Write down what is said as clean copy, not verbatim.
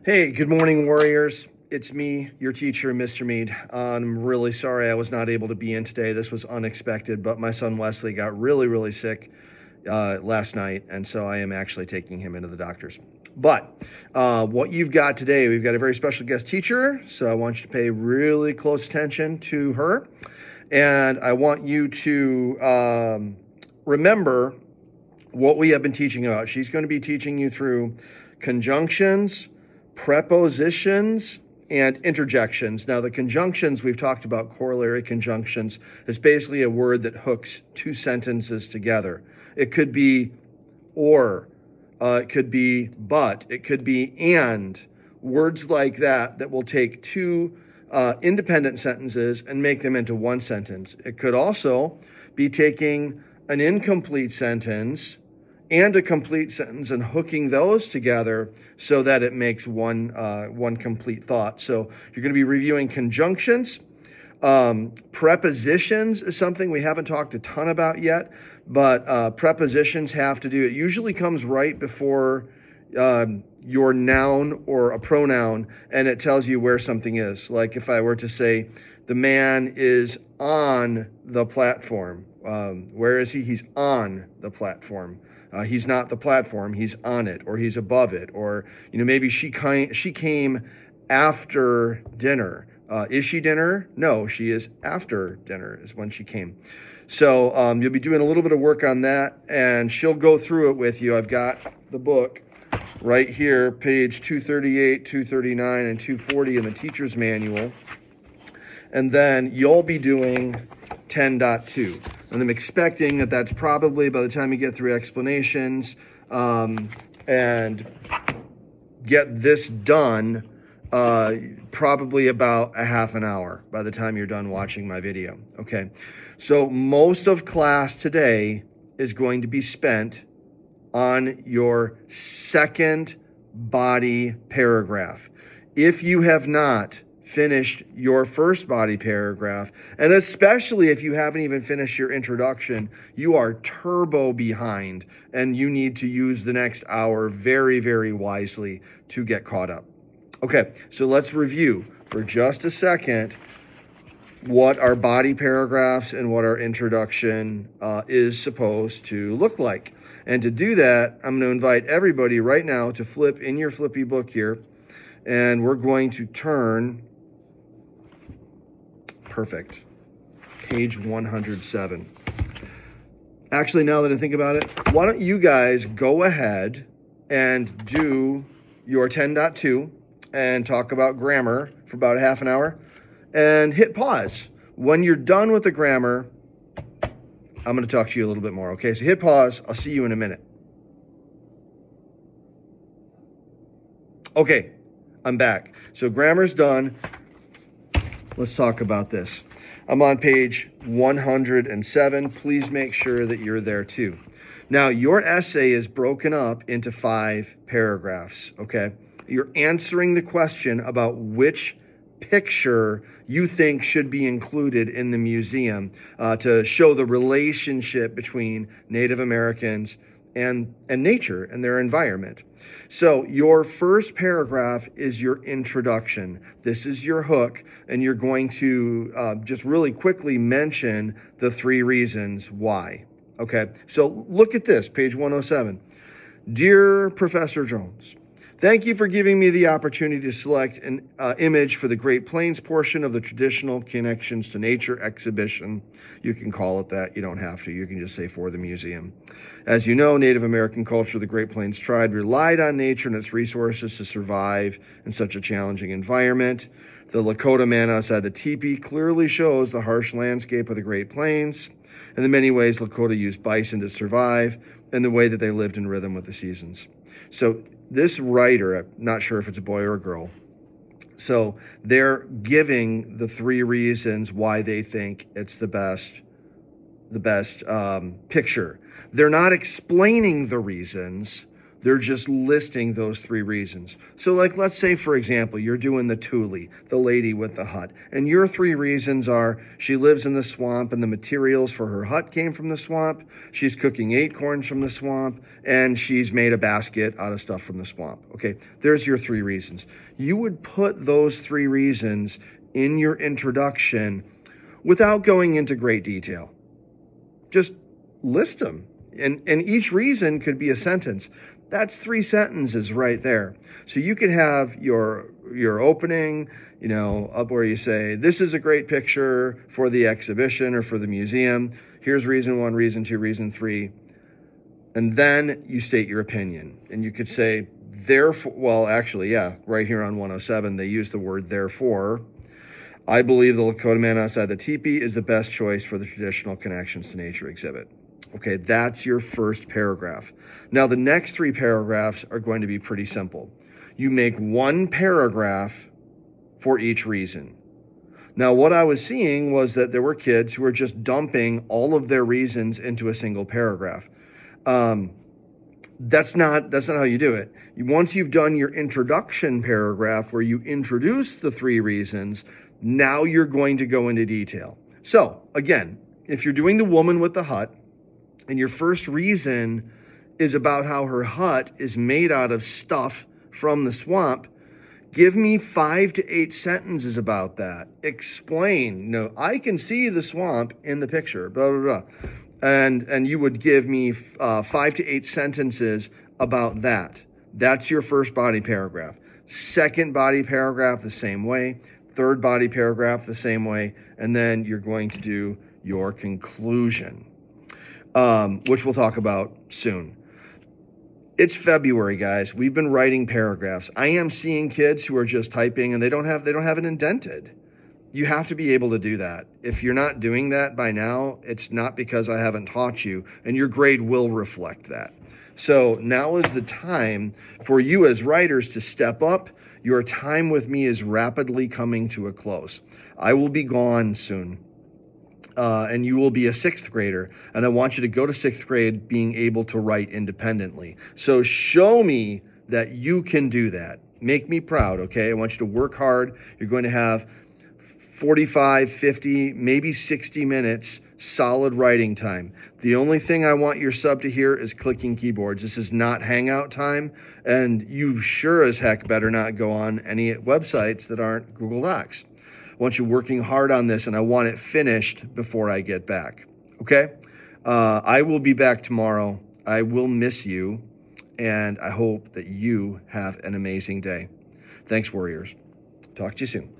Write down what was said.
Hey, good morning, warriors. It's me, your teacher, Mr. Mead. I'm really sorry I was not able to be in today. This was unexpected, but my son Wesley got really sick last night, and so I am actually taking him into the doctor's. But what you've got today, we've got a very special guest teacher, so I want you to pay really close attention to her. And I want you to remember what we have been teaching about. She's going to be teaching you through conjunctions, prepositions, and interjections. Now, the conjunctions, we've talked about corollary conjunctions. It's basically a word that hooks two sentences together. It could be or, it could be but, it could be and. Words like that will take two independent sentences and make them into one sentence. It could also be taking an incomplete sentence and a complete sentence and hooking those together so that it makes one complete thought. So you're going to be reviewing conjunctions. Prepositions is something we haven't talked a ton about yet, but prepositions have to do, it usually comes right before your noun or a pronoun, and it tells you where something is. Like if I were to say, the man is on the platform. Where is he? He's on the platform. He's not the platform, he's on it, or he's above it, or maybe she came after dinner. Is she dinner? No, she is after dinner is when she came. So you'll be doing a little bit of work on that, and she'll go through it with you. I've got the book right here, page 238, 239, and 240 in the teacher's manual. And then you'll be doing 10.2. And I'm expecting that that's probably by the time you get through explanations and get this done, probably about a half an hour by the time you're done watching my video. Okay, so most of class today is going to be spent on your second body paragraph. If you have not finished your first body paragraph, and especially if you haven't even finished your introduction, you are turbo behind, and you need to use the next hour very wisely to get caught up. Okay, so let's review for just a second what our body paragraphs and what our introduction is supposed to look like. And to do that, I'm going to invite everybody right now to flip in your flippy book here, and we're going to turn perfect. Page 107. Actually, now that I think about it, why don't you guys go ahead and do your 10.2 and talk about grammar for about a half an hour and hit pause. When you're done with the grammar, I'm going to talk to you a little bit more. Okay, so hit pause. I'll see you in a minute. Okay, I'm back. So grammar's done. Let's talk about this. I'm on page 107. Please make sure that you're there too. Now, your essay is broken up into 5 paragraphs, okay? You're answering the question about which picture you think should be included in the museum to show the relationship between Native Americans and nature and their environment. So your first paragraph is your introduction. This is your hook, and you're going to just really quickly mention the 3 reasons why. Okay, so look at this, page 107. Dear Professor Jones, thank you for giving me the opportunity to select an image for the Great Plains portion of the Traditional Connections to Nature exhibition. You can call it that. You don't have to. You can just say for the museum. As you know, Native American culture of the Great Plains tribe relied on nature and its resources to survive in such a challenging environment. The Lakota man outside the teepee clearly shows the harsh landscape of the Great Plains and the many ways Lakota used bison to survive and the way that they lived in rhythm with the seasons. So this writer, I'm not sure if it's a boy or a girl, so they're giving the 3 reasons why they think it's the best picture. They're not explaining the reasons, They're just listing those 3 reasons. So like, let's say, for example, you're doing the Thule, the lady with the hut, and your 3 reasons are she lives in the swamp and the materials for her hut came from the swamp, she's cooking acorns from the swamp, and she's made a basket out of stuff from the swamp. Okay, there's your 3 reasons. You would put those 3 reasons in your introduction without going into great detail. Just list them. And each reason could be a sentence. That's 3 sentences right there. So you could have your opening, up where you say, this is a great picture for the exhibition or for the museum. Here's reason 1, reason 2, reason 3. And then you state your opinion. And you could say, therefore, well, actually, yeah, right here on 107, they use the word therefore. I believe the Lakota man outside the teepee is the best choice for the traditional connections to nature exhibit. Okay, that's your first paragraph. Now, the next 3 paragraphs are going to be pretty simple. You make 1 paragraph for each reason. Now, what I was seeing was that there were kids who were just dumping all of their reasons into a single paragraph. That's not how you do it. Once you've done your introduction paragraph where you introduce the 3 reasons, now you're going to go into detail. So, again, if you're doing the woman with the hut, and your first reason is about how her hut is made out of stuff from the swamp, give me 5 to 8 sentences about that. Explain. I can see the swamp in the picture, blah, blah, blah. And you would give me 5 to 8 sentences about that. That's your first body paragraph. Second body paragraph, the same way. Third body paragraph, the same way. And then you're going to do your conclusion. Which we'll talk about soon. It's February, guys. We've been writing paragraphs. I am seeing kids who are just typing and they don't have it indented. You have to be able to do that. If you're not doing that by now, it's not because I haven't taught you, and your grade will reflect that. So now is the time for you as writers to step up. Your time with me is rapidly coming to a close. I will be gone soon. And you will be a 6th grader. And I want you to go to 6th grade being able to write independently. So show me that you can do that. Make me proud, okay? I want you to work hard. You're going to have 45, 50, maybe 60 minutes solid writing time. The only thing I want your sub to hear is clicking keyboards. This is not hangout time. And you sure as heck better not go on any websites that aren't Google Docs. I want you working hard on this, and I want it finished before I get back, okay? I will be back tomorrow. I will miss you, and I hope that you have an amazing day. Thanks, Warriors. Talk to you soon.